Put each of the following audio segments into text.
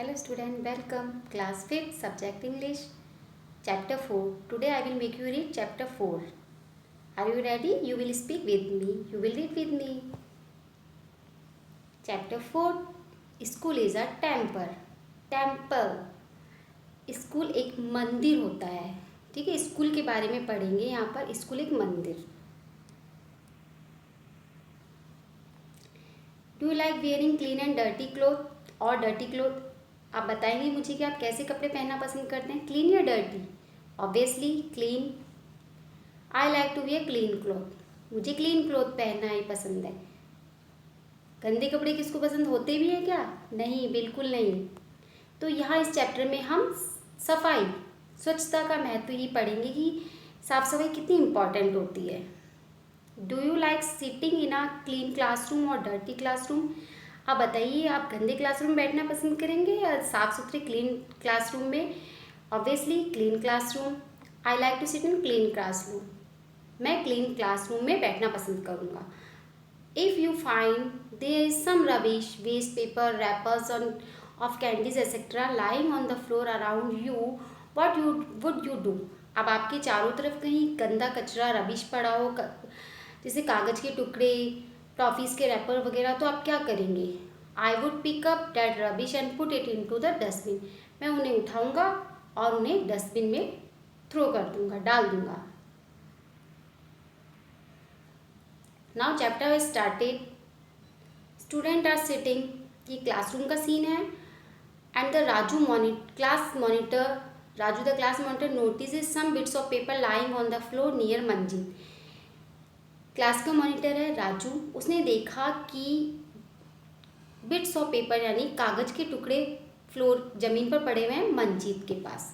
Hello student, welcome. Class 5th, subject English, chapter 4. Today I will make you read chapter 4. Are you ready? You will speak with me. You will read with me. Chapter 4. School is a temple. Temple. School एक मंदिर होता है. ठीक है, school के बारे में पढ़ेंगे यहाँ पर. स्कूल एक मंदिर. Do you like wearing clean and dirty cloth और डर्टी क्लोथ? आप बताएंगे मुझे कि आप कैसे कपड़े पहनना पसंद करते हैं, क्लीन या dirty? Obviously clean. I like to wear clean cloth. मुझे क्लीन क्लोथ पहनना ही पसंद है. गंदे कपड़े किसको पसंद होते भी हैं क्या? नहीं, बिल्कुल नहीं. तो यहाँ इस चैप्टर में हम सफाई, स्वच्छता का महत्व ही पढ़ेंगे कि साफ सफाई कितनी इम्पॉर्टेंट होती है. Do you like sitting in a clean classroom और डर्टी क्लासरूम? आप बताइए, आप गंदे क्लासरूम में बैठना पसंद करेंगे या साफ़ सुथरे क्लीन क्लासरूम में? Obviously clean classroom. I like to sit in clean classroom. मैं क्लीन क्लासरूम में बैठना पसंद करूँगा. If you find there is some rubbish, waste paper, wrappers on of candies etcetera lying on the floor around you, what you would you do? अब आपके चारों तरफ कहीं गंदा कचरा, रबिश पड़ा हो, जैसे कागज़ के टुकड़े, टॉफ़ीज़ के रैपर वगैरह, तो आप क्या करेंगे? I would pick up that rubbish and put it into the dustbin. मैं उन्हें उठाऊँगा और उन्हें डस्टबिन में थ्रो कर दूँगा, डाल दूँगा. Now chapter started. Student are sitting. ये क्लासरूम का सीन है. And the class monitor Raju the class monitor notice some bits of paper lying on the floor near Manjeet. Class का मॉनिटर है राजू. उसने देखा कि बिट्स ऑफ पेपर यानी कागज के टुकड़े फ्लोर जमीन पर पड़े हुए हैं मंजीत के पास.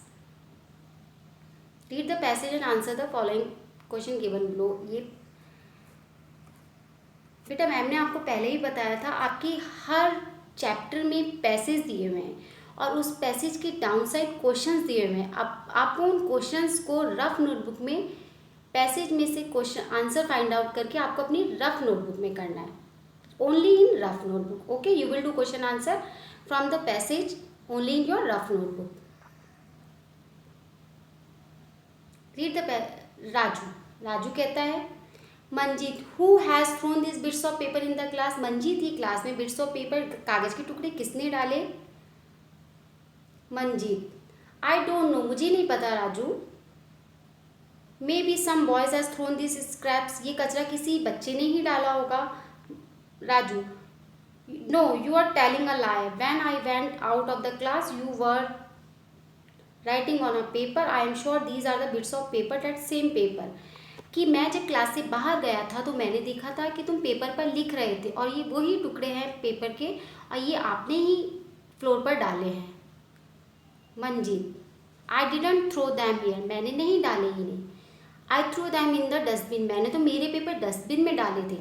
Read the passage and answer the following question given below. ये बेटा मैम ने आपको पहले ही बताया था, आपकी हर चैप्टर में पैसेज दिए हुए हैं और उस पैसेज के डाउन साइड क्वेश्चंस दिए हुए हैं. आपको उन क्वेश्चंस को रफ नोटबुक में पैसेज में से क्वेश्चन आंसर फाइंड आउट करके आपको अपनी रफ नोटबुक में करना है. Only in rough notebook. Okay, you will do question answer from the passage only in your rough notebook. Read the Raju कहता है Manjeet, who has thrown this bits of paper in the class? Manjeet, he class में bits of paper, कागज के टुकड़े किसने डाले? Manjeet, I don't know, मुझे नहीं पता Raju. Maybe some boys has thrown this scraps. ये कचरा किसी बच्चे ने ही डाला होगा. Raju, no, you are telling a lie. When I went out of the class you were writing on a paper. I am sure these are the bits of paper, that same paper. कि मैं जब class से बाहर गया था तो मैंने देखा था कि तुम पेपर पर लिख रहे थे और ये वही टुकड़े हैं पेपर के और ये आपने ही फ्लोर पर डाले हैं. Manjeet, I didn't throw them here. मैंने नहीं डाले ही नहीं. I throw them in the dustbin. मैंने तो मेरे पेपर डस्टबिन में डाले थे.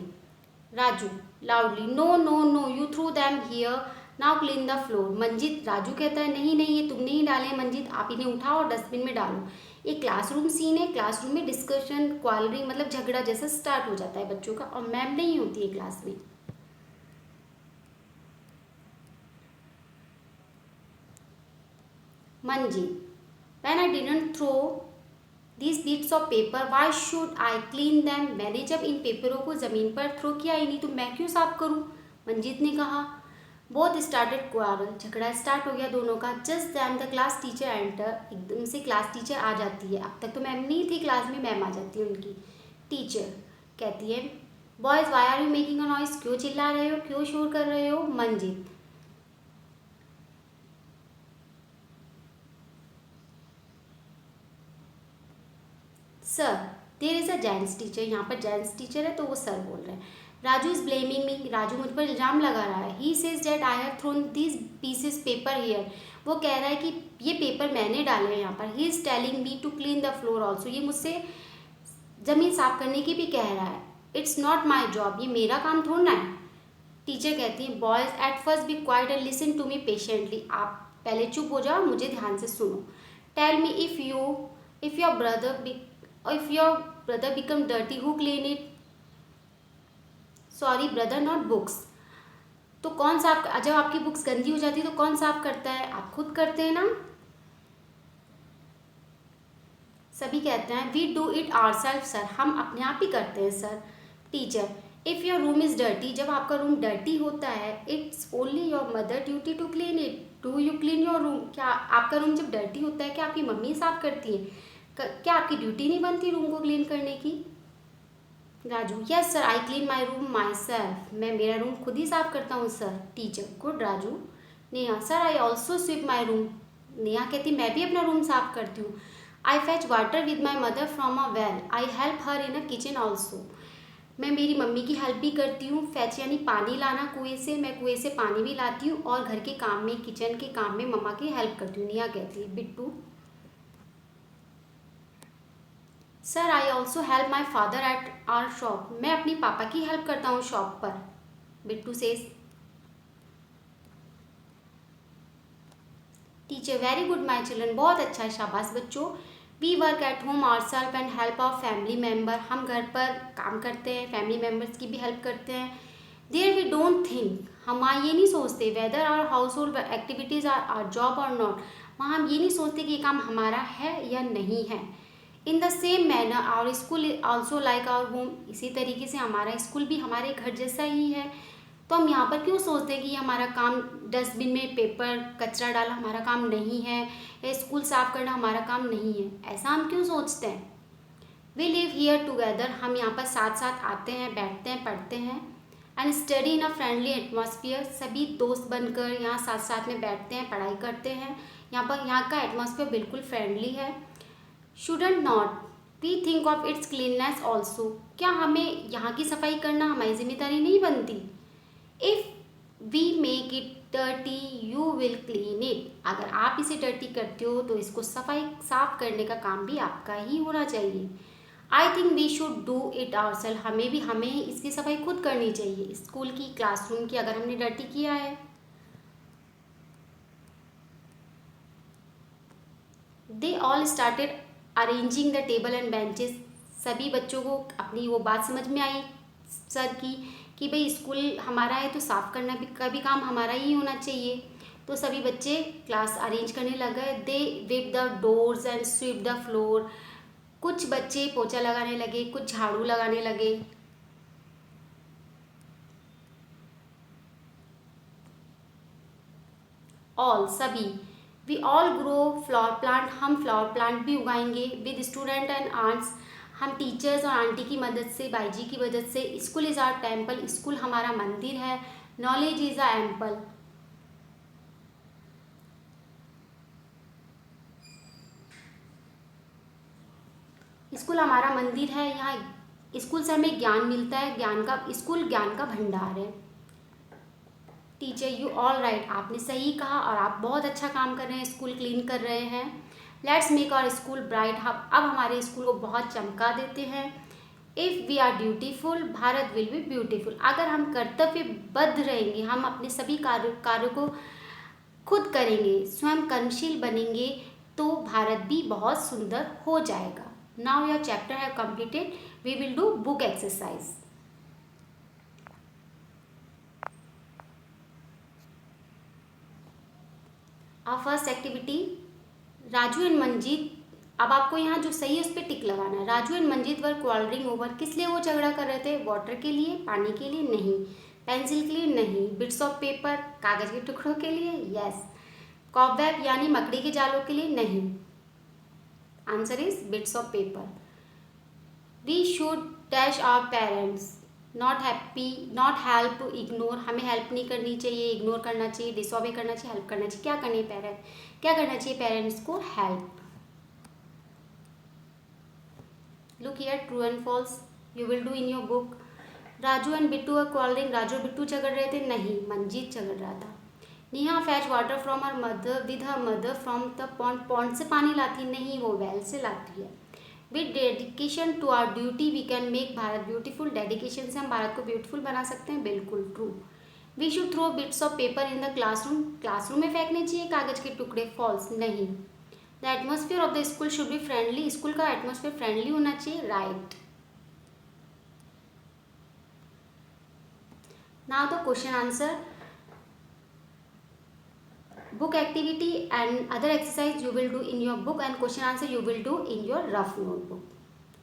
Raju loudly, no no no, you throw them here, now clean the floor. Manjeet, Raju कहता है नहीं नहीं, ये तुमने ही डाले हैं मंजीत, आप इन्हें उठाओ और डस्टबिन में डालो. एक क्लासरूम सीन है. क्लासरूम में डिस्कशन, क्वालरी मतलब झगड़ा जैसा स्टार्ट हो जाता है बच्चों का और मैम नहीं होती है क्लास में. Manjeet, when I didn't throw these bits of paper, why should I clean them? मैंने जब इन पेपरों को ज़मीन पर थ्रो किया ही नहीं तो मैं क्यों साफ करूं? मंजीत ने कहा. Both started quarrel. झगड़ा स्टार्ट हो गया दोनों का. Just then the class teacher enter. एकदम से क्लास टीचर आ जाती है. अब तक तो मैम नहीं थी क्लास में, मैम आ जाती है उनकी. टीचर कहती है, boys why are you making a noise? क्यों चिल्ला रहे हो, क्यों शोर कर रहे हो? Manjeet, sir there is a gents teacher. यहाँ पर जेंट्स टीचर है तो वो सर बोल रहे हैं. Raju is blaming me. Raju मुझ पर इल्ज़ाम लगा रहा है. He says that I have thrown this pieces paper here. वो कह रहा है कि ये पेपर मैंने डाले हैं यहाँ पर. He is telling me to clean the floor also. ये मुझसे ज़मीन साफ करने की भी कह रहा है. It's not my job. ये मेरा काम थोड़ा है. टीचर कहती है, boys at first be quiet and listen to me patiently. आप पहले चुप हो जाओ, मुझे ध्यान से सुनो. Tell me if your brother become dirty, who clean it? Sorry brother, not books. तो कौन साफ, जब आपकी बुक्स गंदी हो जाती है तो कौन साफ करता है? आप खुद करते हैं ना। सभी कहते हैं we do it ourselves sir, हम अपने आप ही करते हैं sir. Teacher if your room is dirty, जब आपका रूम डर्टी होता है, it's only your mother duty to clean it, do you clean your room, क्या आपका रूम जब डर्टी होता है क्या आपकी मम्मी साफ करती है? क्या आपकी ड्यूटी नहीं बनती रूम को क्लीन करने की? Raju yes sir I clean my room my self, मैं मेरा रूम खुद ही साफ करता हूँ sir. Teacher good Raju. Neha sir I also sweep my room, Neha कहती मैं भी अपना रूम साफ करती हूँ। I fetch water with my mother from a well, I help her in a kitchen also, मैं मेरी मम्मी की हेल्प भी करती हूँ। फैच यानी पानी लाना कुएं से, मैं कुएं से पानी भी लाती हूँ और घर के काम में, किचन के काम में मम्मा की हेल्प करती हूँ। नेहा कहती है Bittu sir I also help my father at our shop, मैं अपनी पापा की हेल्प करता हूँ शॉप पर। Bittu says teacher very good my children, बहुत अच्छा है, शाबाश बच्चों। We work at home our self and help our family member, हम घर पर काम करते हैं, फैमिली मेम्बर्स की भी हेल्प करते हैं। देयर वी डोंट थिंक, हम वहाँ ये नहीं सोचते whether our household activities are our job और नॉट, वहाँ हम ये नहीं सोचते कि ये काम हमारा है या नहीं है। In the same manner our school also like our home, इसी तरीके से हमारा स्कूल भी हमारे घर जैसा ही है। तो हम यहाँ पर क्यों सोचते हैं कि ये हमारा काम, डस्टबिन में पेपर कचरा डालना हमारा काम नहीं है, या स्कूल साफ करना हमारा काम नहीं है, ऐसा हम क्यों सोचते हैं? वी लिव हियर टुगेदर, हम यहाँ पर साथ साथ आते हैं, बैठते हैं, पढ़ते हैं। And study in a friendly atmosphere, सभी दोस्त बनकर यहाँ साथ साथ में बैठते हैं, पढ़ाई करते हैं। यहाँ का एटमॉस्फेयर बिल्कुल फ्रेंडली है। Shouldn't not we think of its cleanliness also, क्या हमें यहाँ की सफाई करना हमारी जिम्मेदारी नहीं बनती? If we make it dirty you will clean it, अगर आप इसे डर्टी करते हो तो इसको साफ करने का काम भी आपका ही होना चाहिए। I think we should do it ourself, हमें इसकी सफाई खुद करनी चाहिए, स्कूल की, क्लासरूम की, अगर हमने डर्टी किया है। They all started arranging the table and benches, सभी बच्चों को अपनी वो बात समझ में आई सर की कि भाई स्कूल हमारा है तो साफ़ करना भी का भी काम हमारा ही होना चाहिए। तो सभी बच्चे क्लास अरेंज करने लग गए। They wipe the doors and sweep the floor, कुछ बच्चे पोछा लगाने लगे, कुछ झाड़ू लगाने लगे। ऑल सभी, we all grow flower plant, हम फ्लावर प्लांट भी उगाएंगे। विद स्टूडेंट एंड आंट्स, हम टीचर्स और आंटी की मदद से, बाई जी की मदद से। School is our temple, school हमारा मंदिर है। Knowledge is a ample, school हमारा मंदिर है, यहाँ स्कूल से हमें ज्ञान मिलता है, स्कूल ज्ञान का भंडार है। टीचर यू ऑल राइट, आपने सही कहा और आप बहुत अच्छा काम कर रहे हैं, स्कूल क्लीन कर रहे हैं। Let's make our school bright, हम अब हमारे स्कूल को बहुत चमका देते हैं। If we are dutiful Bharat will be beautiful, अगर हम कर्तव्यबद्ध रहेंगे, हम अपने सभी कार्यों को खुद करेंगे, स्वयं कर्मशील बनेंगे, तो भारत भी बहुत सुंदर हो जाएगा। Now your chapter have completed, we will do book exercise. our first activity, Raju and Manjeet, अब आपको यहाँ जो सही है उस पर टिक लगाना है। Raju and Manjeet were quarrelling over, किस लिए वो झगड़ा कर रहे थे? वाटर के लिए, पानी के लिए? नहीं। पेंसिल के लिए? नहीं। बिट्स ऑफ पेपर, कागज के टुकड़ों के लिए? यस। कॉबवेब यानी मकड़ी के जालों के लिए? नहीं। Answer is bits of paper. We should dash our parents, not happy, not help, ignore, हमें हेल्प नहीं करनी चाहिए, इग्नोर करना चाहिए, डिसऑबे करना चाहिए, हेल्प करना चाहिए। क्या करना चाहिए पेरेंट्स को? Help. Look here, true and false you will do in your book. Raju and Bittu are quarrelling, Raju और बिट्टू झगड़ रहे थे? नहीं, मंजीत झगड़ रहा था। Neha fetch water from her mother with her mother from the pond, pond से पानी लाती? नहीं, वो वेल से लाती है। With dedication to our duty we can make Bharat beautiful, dedication से हम भारत को ब्यूटीफुल बना सकते हैं? बिल्कुल true. We should throw bits of paper in the classroom, classroom में फेंकने चाहिए कागज के टुकड़े? फॉल्स। नहीं। The atmosphere of the school should be friendly, school का एटमोसफियर फ्रेंडली होना चाहिए? Right. Now the question answer, book activity and other exercise you will do in your book and question answer you will do in your rough notebook.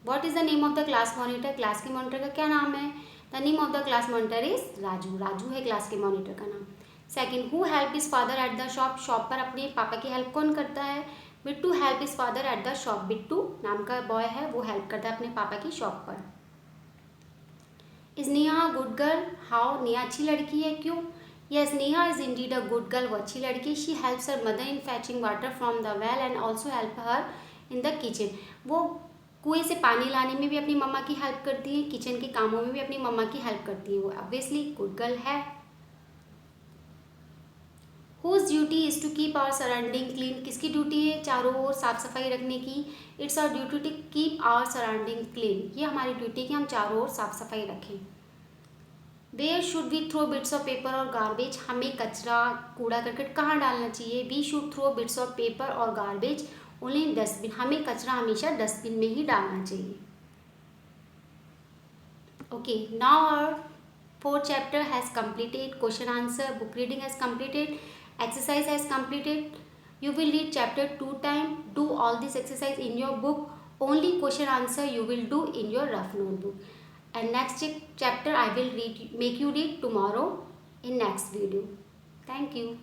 What is the name of the class monitor? Class के monitor का क्या नाम है? The name of the class monitor is Raju. Raju है class के monitor का नाम. Second, who help his father at the shop? Shop पर अपने पापा की हेल्प कौन करता है? Bittu help his father at the shop. Bittu नाम का बॉय है, वो हेल्प करता है अपने पापा की शॉप पर. Is Neha good girl? How? Neha अच्छी लड़की है, क्यों? Yes, Neha is indeed a good girl. वो अच्छी लड़की. She helps her mother in फैचिंग water from the well and also help her in the kitchen. वो कुएं से पानी लाने में भी अपनी मम्मा की हेल्प करती है, किचन के कामों में भी अपनी मम्मा की हेल्प करती है. वो ऑब्वियसली गुड गर्ल है. Whose duty is to keep our surrounding clean? किसकी ड्यूटी है चारों ओर साफ सफाई रखने की? It's our duty to keep our surrounding clean. ये हमारी ड्यूटी है कि हम चारों ओर साफ सफाई रखें. Where should we throw bits of paper और गार्बेज? हमें कचरा कूड़ा करकट कहाँ डालना चाहिए? We should throw bits of paper और गार्बेज ओनली इन डस्टबिन. हमें कचरा हमेशा डस्टबिन में ही डालना चाहिए. Okay, now our fourth chapter has completed. Question answer, book reading has completed, exercise has completed. You will read chapter 2 time. Do all this exercise in your book. Only question answer you will do in your rough notebook. And next chapter I will make you read tomorrow in next video. Thank you.